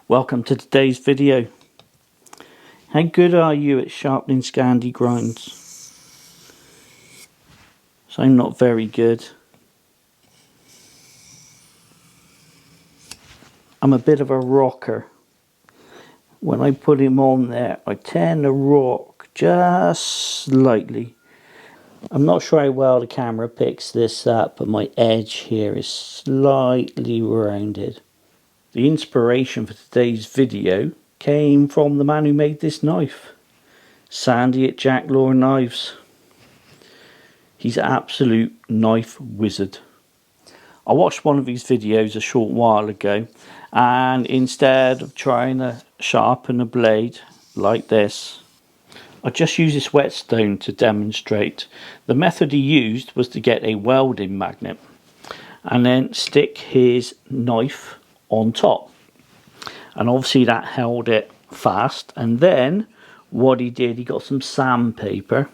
Welcome to today's video. How good are you at sharpening Scandi grinds? So I'm not very good. I'm a bit of a rocker. When I put him on there, I tend to rock just slightly. I'm not sure how well the camera picks this up, but my edge here is slightly rounded. The inspiration for today's video came from the man who made this knife, Sandy at Jacklore Knives. He's an absolute knife wizard. I watched one of his videos a short while ago, and instead of trying to sharpen a blade like this, I just used this whetstone to demonstrate. The method he used was to get a welding magnet and then stick his knife on top, and obviously that held it fast. And then what he did, he got some sandpaper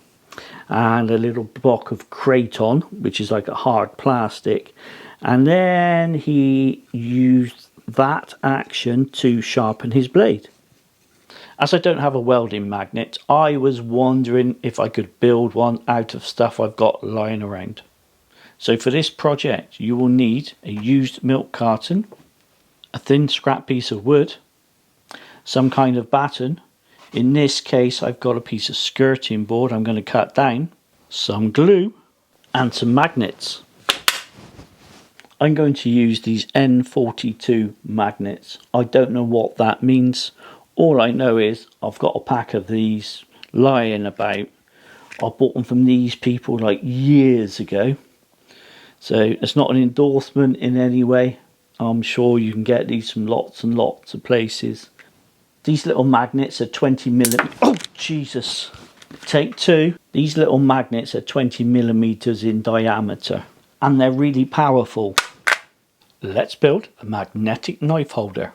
and a little block of kraton, which is like a hard plastic, and then he used that action to sharpen his blade. As I don't have a welding magnet, I was wondering if I could build one out of stuff I've got lying around. So for this project you will need a used milk carton, a thin scrap piece of wood, some kind of batten. In this case I've got a piece of skirting board I'm going to cut down, some glue and some magnets. I'm going to use these N42 magnets. I don't know what that means. All I know is I've got a pack of these lying about. I bought them from these people like years ago. So it's not an endorsement in any way. I'm sure you can get these from lots and lots of places. These little magnets are 20mm. Oh, Jesus. Take two. These little magnets are 20mm in diameter, and they're really powerful. Let's build a magnetic knife holder.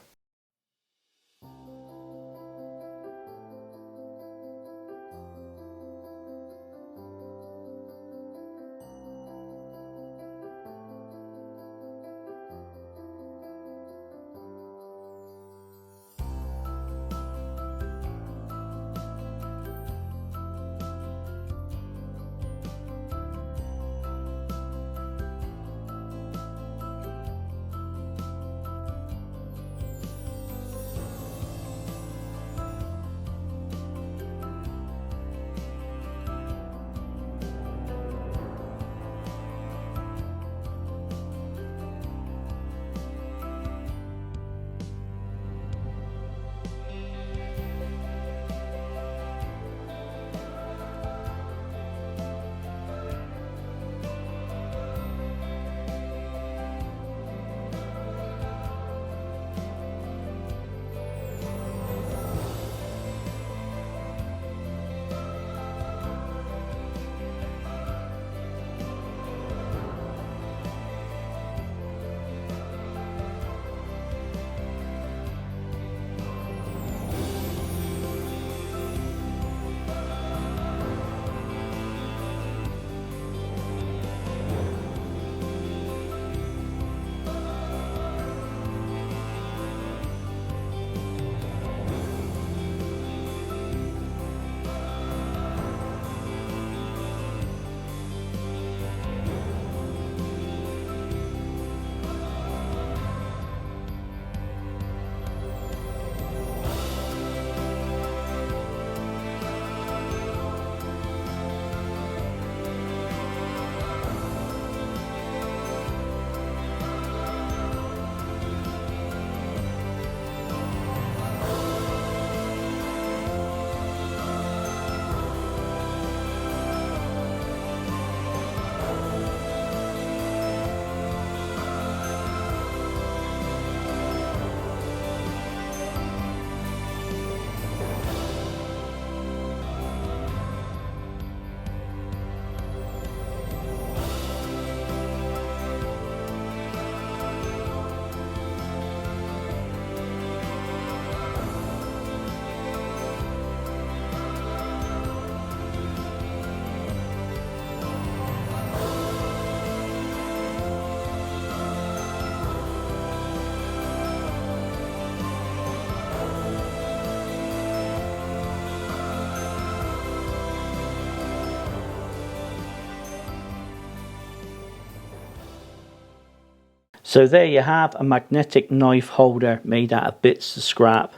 So there you have a magnetic knife holder made out of bits of scrap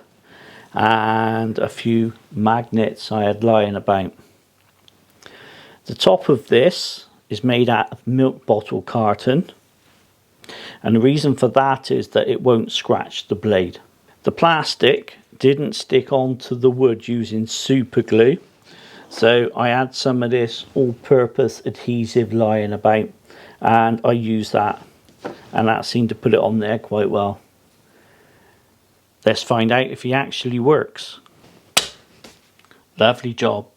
and a few magnets I had lying about. The top of this is made out of milk bottle carton, and the reason for that is that it won't scratch the blade. The plastic didn't stick onto the wood using super glue, so I had some of this all-purpose adhesive lying about and I used that, and that seemed to put it on there quite well. Let's find out if he actually works. Lovely job.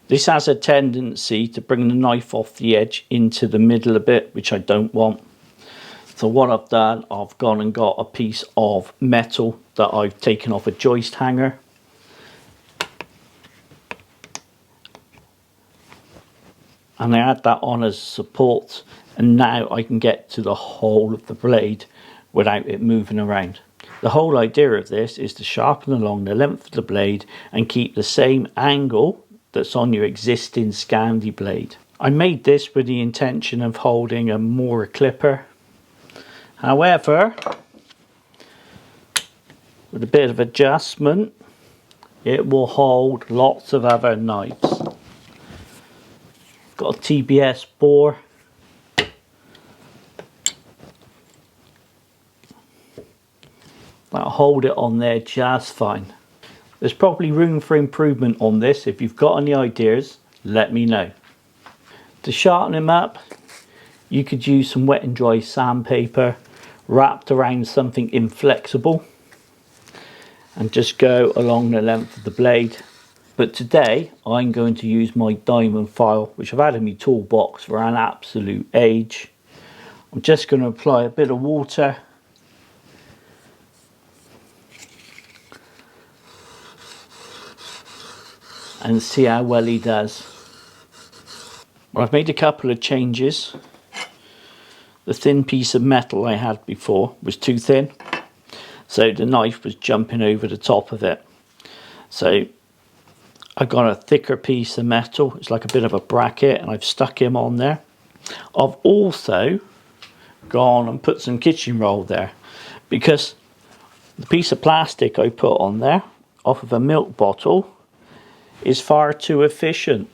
This has a tendency to bring the knife off the edge into the middle a bit, which I don't want. So what I've done, I've gone and got a piece of metal that I've taken off a joist hanger. And I add that on as support, and now I can get to the whole of the blade without it moving around. The whole idea of this is to sharpen along the length of the blade and keep the same angle that's on your existing Scandi blade. I made this with the intention of holding a Mora clipper. However, with a bit of adjustment, it will hold lots of other knives. Got a TBS bore. That'll hold it on there just fine. There's probably room for improvement on this. If you've got any ideas, let me know. To sharpen him up, you could use some wet and dry sandpaper wrapped around something inflexible and just go along the length of the blade. But today I'm going to use my diamond file, which I've had in my toolbox for an absolute age. I'm just going to apply a bit of water and see how well he does. Well, I've made a couple of changes. The thin piece of metal I had before was too thin, so the knife was jumping over the top of it. So I got a thicker piece of metal, it's like a bit of a bracket, and I've stuck him on there. I've also gone and put some kitchen roll there, because the piece of plastic I put on there off of a milk bottle is far too efficient.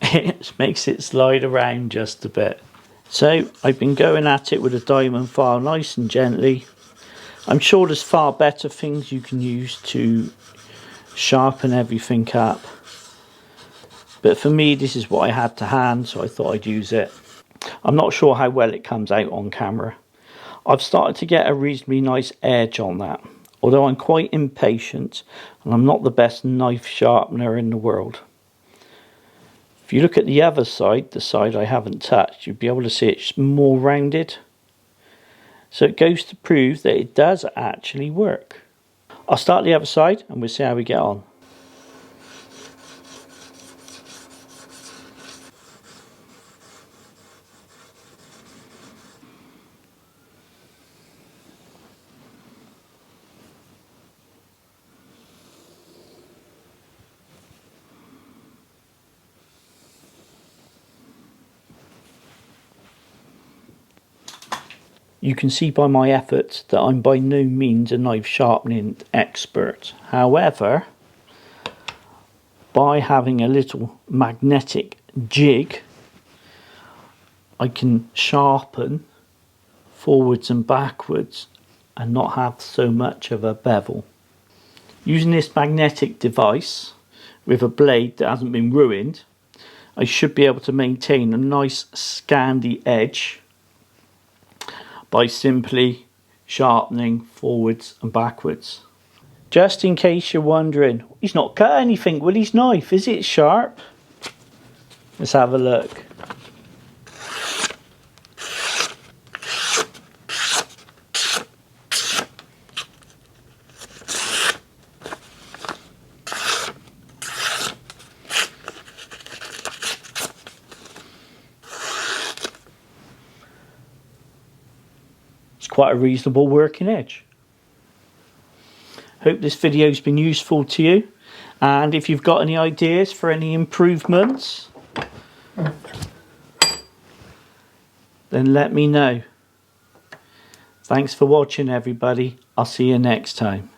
It makes it slide around just a bit. So I've been going at it with a diamond file nice and gently. I'm sure there's far better things you can use to sharpen everything up, but for me this is what I had to hand, so I thought I'd use it. I'm not sure how well it comes out on camera. I've started to get a reasonably nice edge on that, although I'm quite impatient and I'm not the best knife sharpener in the world. If you look at the other side, the side I haven't touched, you'll be able to see it's more rounded. So it goes to prove that it does actually work. I'll start the other side and we'll see how we get on. You can see by my efforts that I'm by no means a knife sharpening expert. However, by having a little magnetic jig, I can sharpen forwards and backwards and not have so much of a bevel. Using this magnetic device with a blade that hasn't been ruined, I should be able to maintain a nice Scandi edge by simply sharpening forwards and backwards. Just in case you're wondering, he's not cut anything with his knife, is it sharp? Let's have a look. Quite a reasonable working edge. Hope this video's been useful to you, and if you've got any ideas for any improvements, then let me know. Thanks for watching, everybody. I'll see you next time.